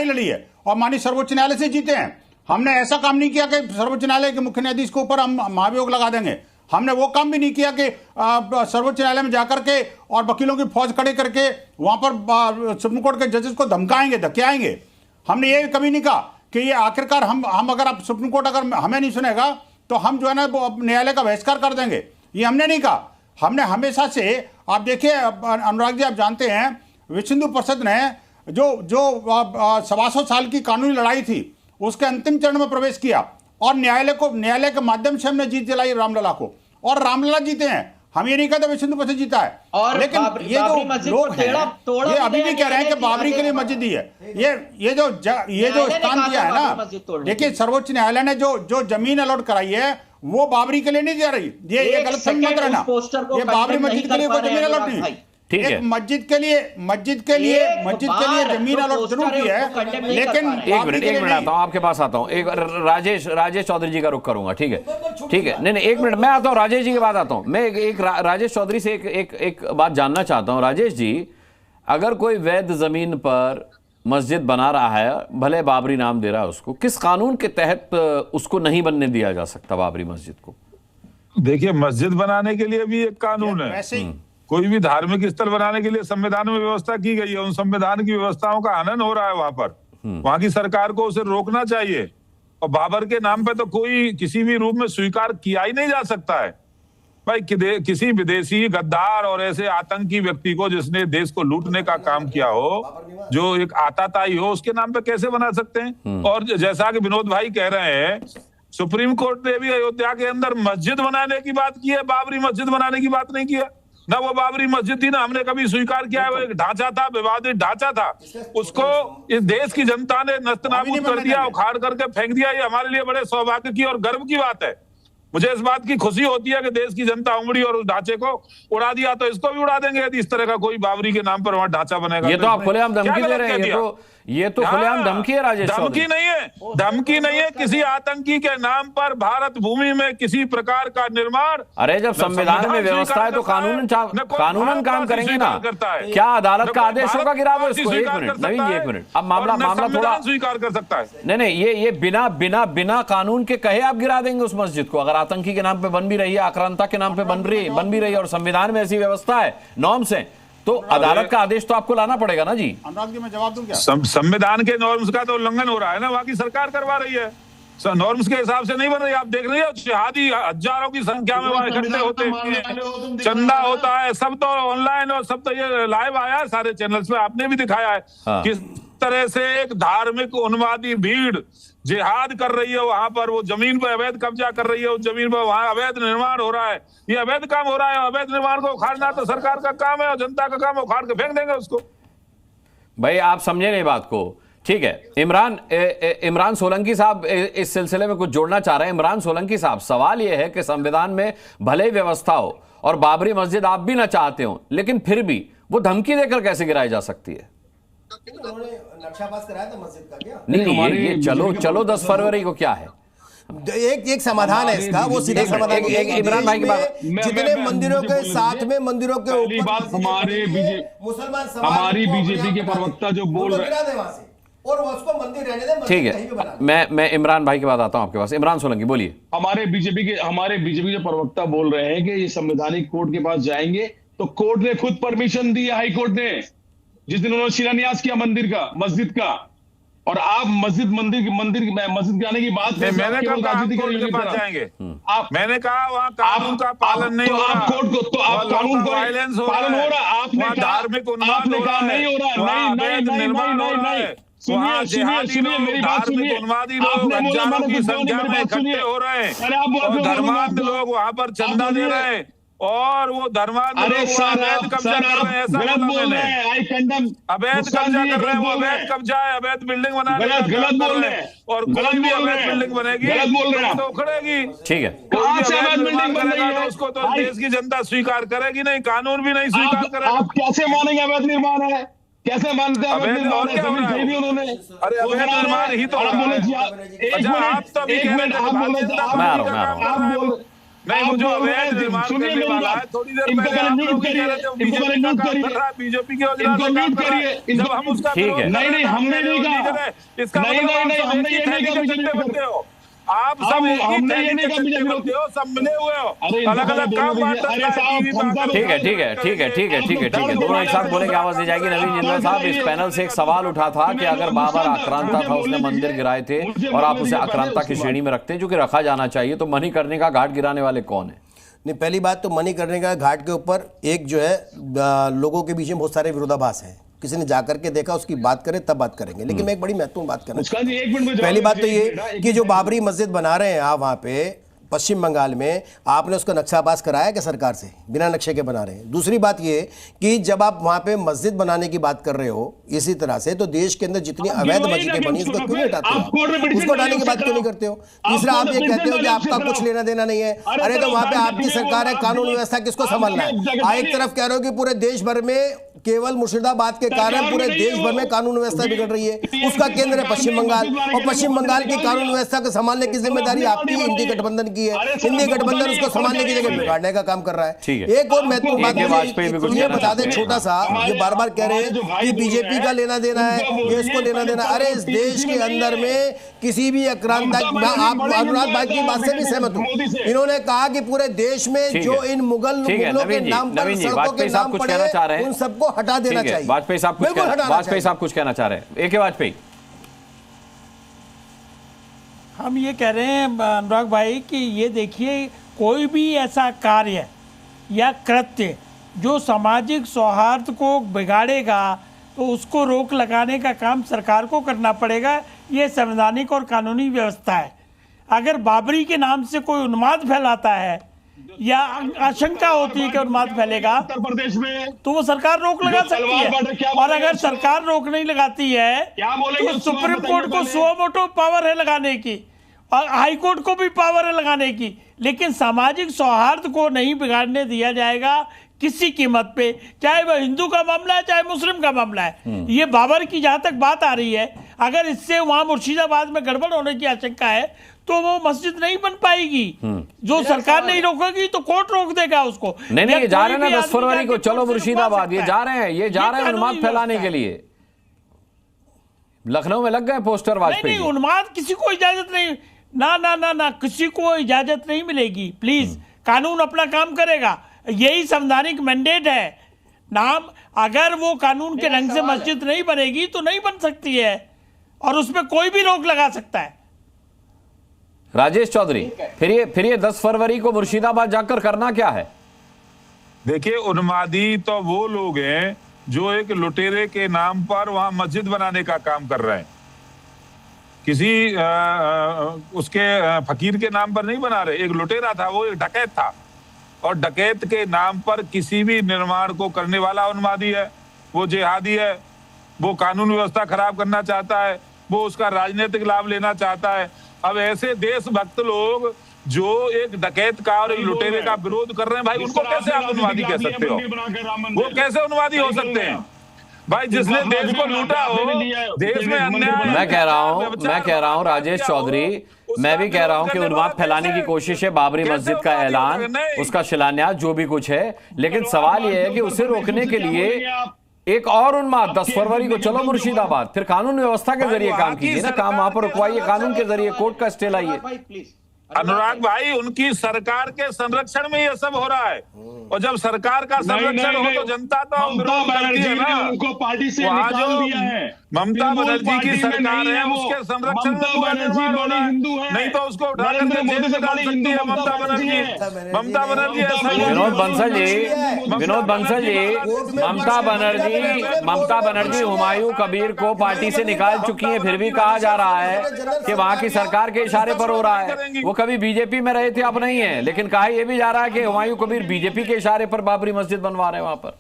लड़ी है और माननीय सर्वोच्च न्यायालय से जीते हैं। हमने ऐसा काम नहीं किया कि सर्वोच्च न्यायालय के मुख्य न्यायाधीश के ऊपर हम महाभियोग लगा देंगे। हमने वो काम भी नहीं किया कि सर्वोच्च न्यायालय में जाकर के और वकीलों की फौज खड़े करके वहां पर सुप्रीम कोर्ट के जजेस को धमकाएंगे। हमने ये कभी नहीं कहा कि ये आखिरकार हम अगर आप सुप्रीम कोर्ट अगर हमें नहीं सुनेगा तो हम जो है ना वो न्यायालय का बहिष्कार कर देंगे, ये हमने नहीं कहा। हमने हमेशा से, आप देखिए अनुराग जी, आप जानते हैं विश्व हिंदू परिषद ने जो 125 साल की कानूनी लड़ाई थी उसके अंतिम चरण में प्रवेश किया और न्यायालय के माध्यम से हमने जीत दिलाई रामलला को, और रामलला जीते हैं। हम ये नहीं कहते विश्व हिंदू परिषद जीता है, लेकिन ये जो लोग हैं ये अभी भी कह रहे हैं कि बाबरी के लिए मस्जिद दी है। ये जो स्थान दिया है ना, देखिए, सर्वोच्च न्यायालय ने जो जमीन अलॉट कराई है वो बाबरी के लिए नहीं दे रही। ये गलत समझ मत रहना, ये बाबरी मस्जिद के लिए कोई जमीन अलॉट नहीं। ठीक है, मस्जिद के लिए जमीन अलॉट जरूर की है, लेकिन एक मिनट आता हूं, आपके पास आता हूं। एक राजेश चौधरी जी का रुख करूंगा, ठीक है, नहीं, एक मिनट, मैं आता हूं, राजेश जी के बाद आता हूं। मैं एक राजेश चौधरी से एक बात जानना चाहता हूं। राजेश जी, अगर कोई वैध जमीन पर मस्जिद बना रहा है, भले बाबरी नाम दे रहा है उसको, किस कानून के तहत उसको नहीं बनने दिया जा सकता बाबरी मस्जिद को? देखिए, मस्जिद बनाने के लिए भी एक कानून है, कोई भी धार्मिक स्थल बनाने के लिए संविधान में व्यवस्था की गई है। उन संविधान की व्यवस्थाओं का हनन हो रहा है वहां पर, वहां की सरकार को उसे रोकना चाहिए। और बाबर के नाम पे तो कोई किसी भी रूप में स्वीकार किया ही नहीं जा सकता है। भाई, किसी विदेशी गद्दार और ऐसे आतंकी व्यक्ति को जिसने देश को लूटने का काम किया हो, जो एक आताताई हो, उसके नाम पे कैसे बना सकते हैं? और जैसा कि विनोद भाई कह रहे हैं, सुप्रीम कोर्ट ने भी अयोध्या के अंदर मस्जिद बनाने की बात की है, बाबरी मस्जिद बनाने की बात नहीं किया। ना वो बाबरी मस्जिद थी, ना हमने कभी स्वीकार किया है। वो एक ढांचा था, विवादित ढांचा था, उसको इस देश की जनता ने नस्तनाबूद कर दिया, उखाड़ करके फेंक दिया। ये हमारे लिए बड़े सौभाग्य की और गर्व की बात है। मुझे इस बात की खुशी होती है कि देश की जनता उमड़ी और उस ढांचे को उड़ा दिया, तो इसको भी उड़ा देंगे यदि इस तरह का कोई बाबरी के नाम पर वहां ढांचा बनेगा। ये तो आप खुलेआम धमकी दे रहे हैं, ये तो खुलेआम धमकी है राजेश चौधरी। धमकी नहीं है, धमकी नहीं है। किसी आतंकी के नाम पर भारत भूमि में किसी प्रकार का निर्माण, अरे जब संविधान में व्यवस्था है तो कानूनन काम करेंगे ना। क्या अदालत का आदेश होगा गिरावे उसको? एक मिनट नवीन जी, एक मिनट। अब मामला थोड़ा स्वीकार कर सकता है। नहीं, ये बिना कानून के कहे आप गिरा देंगे उस मस्जिद को? अगर आतंकी के नाम पे बन भी रही है, आक्रांता के नाम पे बन भी रही है और संविधान में ऐसी व्यवस्था है, नॉर्म्स है, तो अदालत का आदेश तो आपको लाना पड़ेगा ना जी। अनुराग जी मैं जवाब दूं क्या? संविधान के नॉर्म्स का तो उल्लंघन हो रहा है ना, बाकी सरकार करवा रही है। नॉर्म्स के हिसाब से नहीं बन रही। आप देख रही है जिहादी हजारों की संख्या में वहां इकट्ठे होते हैं, चंदा होता है, सब तो ऑनलाइन और सब तो ये लाइव आया है सारे चैनल्स पे, आपने भी दिखाया है किस तरह से एक धार्मिक उन्मादी भीड़ जिहाद कर रही है वहां पर। वो जमीन पर अवैध कब्जा कर रही है, उस जमीन पर वहां अवैध निर्माण हो रहा है। ये अवैध काम हो रहा है, अवैध निर्माण को उखाड़ना तो सरकार का काम है और जनता का काम है, उखाड़ के फेंक देंगे उसको। भाई आप समझे नहीं बात को, ठीक है। इमरान सोलंकी साहब इस सिलसिले में कुछ जोड़ना चाह रहे हैं। इमरान सोलंकी साहब, सवाल यह है कि संविधान में भले ही व्यवस्था हो और बाबरी मस्जिद आप भी ना चाहते हो, लेकिन फिर भी वो धमकी देकर कैसे गिराई जा सकती है? उन्होंने नक्शा पास कराया था मस्जिद का क्या? नहीं, ये चलो 10 फरवरी को क्या है, एक समाधान है इसका, वो सीधा समाधान। इमरान भाई की बात, जितने मंदिरों के साथ में मंदिरों के ऊपर बात हमारे मुसलमान हमारी बीजेपी के प्रवक्ता जो बोल रहे हैं और वो उसको मंदिर रहने दें, ठीक है। मैं इमरान भाई की बात आता हूं आपके पास। इमरान सोलंकी बोलिए। हमारे बीजेपी के प्रवक्ता बोल रहे हैं कि ये संवैधानिक कोर्ट के पास जाएंगे, तो कोर्ट ने खुद परमिशन दी है, हाई कोर्ट ने, जिस दिन उन्होंने शिलान्यास किया मस्जिद का, और आप मस्जिद के आने की बात मैंने कहा कोर्ट के पास जाएंगे, मैंने कहा वहाँ कानून का पालन नहीं हो रहा, कोर्ट को तो आप कानून का वायलेंस पालन हो रहा, आपने धार्मिक उन्माद हो रहा है, नहीं हो रहा, निर्माण हो रहा है। सुनिए मेरी बात सुनिए, उन्मादी लोग हजारों की संख्या में इकट्ठे हो रहे हैं और धर्मांध लोग वहाँ पर चंदा दे रहे हैं और वो धर्मांध लोग अवैध कब्जा कर रहे हैं। ऐसा बोल रहे हैं, अवैध कब्जा कर रहे हैं, वो अवैध कब्जा है, अवैध बिल्डिंग बना रहे हैं, गलत बोल रहे हैं, और कोई भी अवैध बिल्डिंग बनेगी तो उखड़ेगी। ठीक है, कोई भी अवैध बिल्डिंग बनेगा तो उसको तो देश की जनता स्वीकार करेगी नहीं, कानून भी नहीं स्वीकार करेगा। आप कैसे मानेंगे अवैध निर्माण है? कैसे मानते हैं अवैध निर्माण है? जमीन खरीदी उन्होंने, अरे अवैध निर्माण ही तो आप तो भी कह रहे थे नहीं, मुझे अवैध निर्माण करने वाला है। थोड़ी देर पहले आप लोग कह रहे थे बीजेपी का काम कर रहा है, बीजेपी की योजना से काम कर रहा है, जब हम उसका नहीं हमने नहीं कहा, इसका हमने ये नहीं कहा बीजेपी बनते हो आप, सब एक ही थैली के चट्टे बनते हो, सब मिले हुए हो, अलग अलग काम बांटता है। ठीक है, दोनों एक साथ बोलेंगे, आवाज दी जाएगी। नवीन जिंदल साहब, इस पैनल से एक सवाल उठा था कि अगर बाबर आक्रांता था, उसने मंदिर गिराए थे और आप उसे आक्रांता की श्रेणी में रखते हैं, जो कि रखा जाना चाहिए, तो मणिकर्णिका घाट गिराने वाले कौन है? नहीं, पहली बात तो मणिकर्णिका घाट के ऊपर एक जो है लोगों के बीच में बहुत सारे विरोधाभास हैं, किसी ने जाकर के देखा, उसकी बात करें तब बात करेंगे। लेकिन मैं एक बड़ी महत्वपूर्ण बात करना चाहता हूं। पहली बात तो ये कि जो बाबरी मस्जिद बना रहे हैं आप वहां पे पश्चिम बंगाल में, आपने उसका नक्शा पास कराया क्या सरकार से? बिना नक्शे के बना रहे हैं। दूसरी बात ये कि जब आप वहां पे मस्जिद बनाने की बात कर रहे हो इसी तरह से, तो देश के अंदर जितनी अवैध मस्जिदें बनी उसको क्यों नहीं हटाते हो? उसको हटाने की बात क्यों नहीं करते हो? तीसरा, आप ये कहते हो कि आपका कुछ लेना देना नहीं है। अरे तो वहां पे आपकी सरकार है, कानून व्यवस्था किसको संभालना है? एक तरफ कह रहे हो कि पूरे देश भर में केवल मुर्शिदाबाद के कारण पूरे देश भर में कानून व्यवस्था बिगड़ रही है, उसका केंद्र है पश्चिम बंगाल, और पश्चिम बंगाल की कानून व्यवस्था को संभालने की जिम्मेदारी आपकी इंडी गठबंधन की है। इंडी गठबंधन उसको संभालने की जगह बिगाड़ने का काम कर रहा है। एक और महत्वपूर्ण बात ये बता दें, छोटा सा, ये बार बार कह रहे हैं कि बीजेपी का लेना देना है, ये इसको लेना देना। अरे इस देश के अंदर में किसी भी आक्रांता, आप अनुराग भाई की बात से भी सहमत हूं, इन्होंने कहा कि पूरे देश में जो इन मुगलों के नाम पर सड़कों के नाम पड़े उन सबको हटा देना चाहिए। वाजपेयी साहब कुछ कहना चाह रहे हैं। एक वाजपेयी, हम ये कह रहे हैं अनुराग भाई कि ये देखिए, कोई भी ऐसा कार्य या कृत्य जो सामाजिक सौहार्द को बिगाड़ेगा तो उसको रोक लगाने का काम सरकार को करना पड़ेगा। ये संवैधानिक और कानूनी व्यवस्था है। अगर बाबरी के नाम से कोई उन्माद फैलाता है या आशंका होती है कि उन्माद फैलेगा, उत्तर प्रदेश में तो वो सरकार रोक लगा सकती है। और अगर सरकार रोक नहीं लगाती है तो सुप्रीम कोर्ट को सुओ मोटो पावर है लगाने की, और हाई कोर्ट को भी पावर है लगाने की, लेकिन सामाजिक सौहार्द को नहीं बिगाड़ने दिया जाएगा किसी कीमत पे, चाहे वह हिंदू का मामला है चाहे मुस्लिम का मामला है। ये बाबर की जहां तक बात आ रही है, अगर इससे वहां मुर्शिदाबाद में गड़बड़ होने की आशंका है तो वो मस्जिद नहीं बन पाएगी। जो सरकार नहीं रोकेगी तो कोर्ट रोक देगा उसको। नहीं जा रहे हैं ना 10 फरवरी को, चलो मुर्शिदाबाद, ये जा रहे हैं, ये जा रहे हैं उन्माद फैलाने के लिए। लखनऊ में लग गए पोस्टर वाजपेयी। नहीं, उन्माद किसी को इजाजत नहीं, ना किसी को इजाजत नहीं मिलेगी। प्लीज, कानून अपना काम करेगा, यही संवैधानिक मैंडेट है। नाम अगर वो कानून के ढंग से मस्जिद नहीं बनेगी तो नहीं बन सकती है, और उसमें कोई भी रोक लगा सकता है। राजेश चौधरी, फिर ये 10 फरवरी को मुर्शिदाबाद जाकर करना क्या है? देखिए, उन्मादी तो वो लोग हैं जो एक लुटेरे के नाम पर वहां मस्जिद बनाने का काम कर रहे हैं। किसी उसके फकीर के नाम पर नहीं बना रहे। एक लुटेरा था, वो एक डकैत था, और डकैत के नाम पर किसी भी निर्माण को करने वाला उन्मादी है, वो जिहादी है, वो कानून व्यवस्था खराब करना चाहता है, वो उसका राजनीतिक लाभ लेना चाहता है। अब ऐसे देशभक्त लोग जो एक डकैत का और एक लुटेरे का विरोध कर रहे हैं, भाई उनको कैसे आप उन्मादी कह सकते हो? वो कैसे उन्मादी हो सकते हैं? भाई जिसने देश को लूटा हो, देश में अन्याय। मैं कह रहा हूं राजेश चौधरी, मैं भी कह रहा हूं कि उन्माद फैलाने की कोशिश है, बाबरी मस्जिद का ऐलान, उसका शिलान्यास, जो भी कुछ है, लेकिन सवाल यह है कि उसे रोकने के लिए एक और उन्माद 10 फरवरी को चलो मुर्शिदाबाद, फिर कानून व्यवस्था के जरिए काम कीजिए ना, काम वहां पर रुकवाइए, कानून के जरिए, कोर्ट का स्टे लाइए। अनुराग भाई, उनकी सरकार के संरक्षण में ये सब हो रहा है, और जब सरकार का संरक्षण हो तो जनता तो विरोध करती है ना। उनको पार्टी से वहाँ निकाल जो दिया है। ममता बनर्जी की सरकार है, उसके संरक्षण में पूरा निर्माण हो रहा है, नहीं तो उसको उठा कर जेल में डाल सकती है ममता बनर्जी। ममता बनर्जी ऐसा ही। विनोद बंसल जी, ममता बनर्जी हुमायूं कबीर को पार्टी से निकाल चुकी है, फिर भी कहा जा रहा है कि वहां की सरकार के इशारे पर हो रहा है। वो कभी बीजेपी में रहे थे, अब नहीं है, लेकिन कहा यह भी जा रहा है कि हुमायूं कबीर बीजेपी के इशारे पर बाबरी मस्जिद बनवा रहे हैं वहां पर।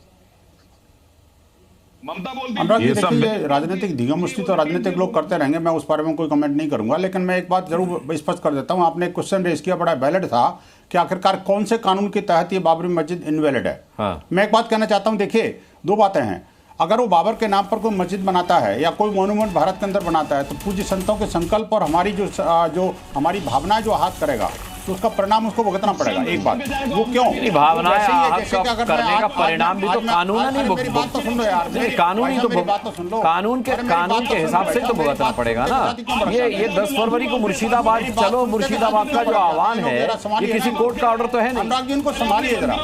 ममता बोलती अनुराग जी, देखिए, राजनीतिक धींगामुष्टि तो राजनीतिक लोग करते रहेंगे, मैं उस बारे में कोई कमेंट नहीं करूंगा, लेकिन मैं एक बात जरूर स्पष्ट कर देता हूं। आपने एक क्वेश्चन रेज किया, बड़ा वैलिड था, कि आखिरकार कौन से कानून के तहत ये बाबरी मस्जिद इनवैलिड है। हाँ। मैं एक बात कहना चाहता हूं, देखिए, दो बातें हैं। अगर वो बाबर के नाम पर कोई मस्जिद बनाता है या कोई मोन्यूमेंट भारत के अंदर बनाता है, तो पूज्य संतों के संकल्प और हमारी जो हमारी भावनाएं जो आहत करेगा, तो उसका परिणाम उसको भुगतना पड़ेगा। एक बात, वो क्यों भावनाएं करने का परिणाम भी तो कानून नहीं, बात तो सुन लो यार, कानून ही तो कानून के हिसाब से तो भुगतना पड़ेगा ना। ये 10 फरवरी को मुर्शिदाबाद चलो मुर्शिदाबाद का जो आह्वान है, ये किसी कोर्ट का ऑर्डर तो है नहीं। अनुराग जी, उनको संभालिए जरा,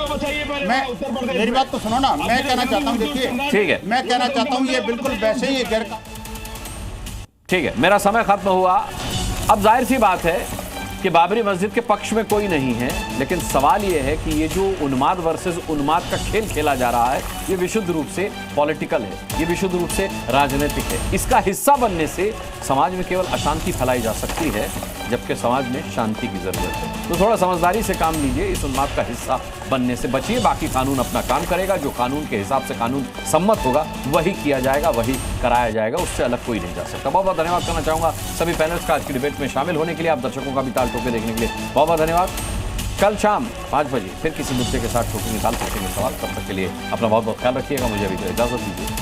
मेरी बात तो सुनो ना। मैं कहना चाहता हूँ, देखिए, ठीक है, मैं कहना चाहता हूँ, ये बिल्कुल वैसे ही गैर। ठीक है, मेरा समय खत्म हुआ। अब जाहिर सी बात है कि बाबरी मस्जिद के पक्ष में कोई नहीं है, लेकिन सवाल यह है कि ये जो उन्माद वर्सेस उन्माद का खेल खेला जा रहा है, ये विशुद्ध रूप से पॉलिटिकल है, ये विशुद्ध रूप से राजनीतिक है। इसका हिस्सा बनने से समाज में केवल अशांति फैलाई जा सकती है, जबकि समाज में शांति की जरूरत है। तो थोड़ा समझदारी से काम लीजिए, इस उन्माद का हिस्सा बनने से बचिए। बाकी कानून अपना काम करेगा, जो कानून के हिसाब से कानून सम्मत होगा वही किया जाएगा, वही कराया जाएगा, उससे अलग कोई नहीं जा सकता। बहुत बहुत धन्यवाद करना चाहूंगा सभी पैनल्स का आज की डिबेट में शामिल होने के लिए, आप दर्शकों का भी ताल ठोके देखने के लिए बहुत बहुत धन्यवाद। कल शाम 5 बजे फिर किसी मुद्दे के साथ ठोकेंगे, ताल ठोकेंगे सवाल। तब तक के लिए अपना बहुत बहुत ख्याल रखिएगा। मुझे अभी तो इजाजत दीजिए।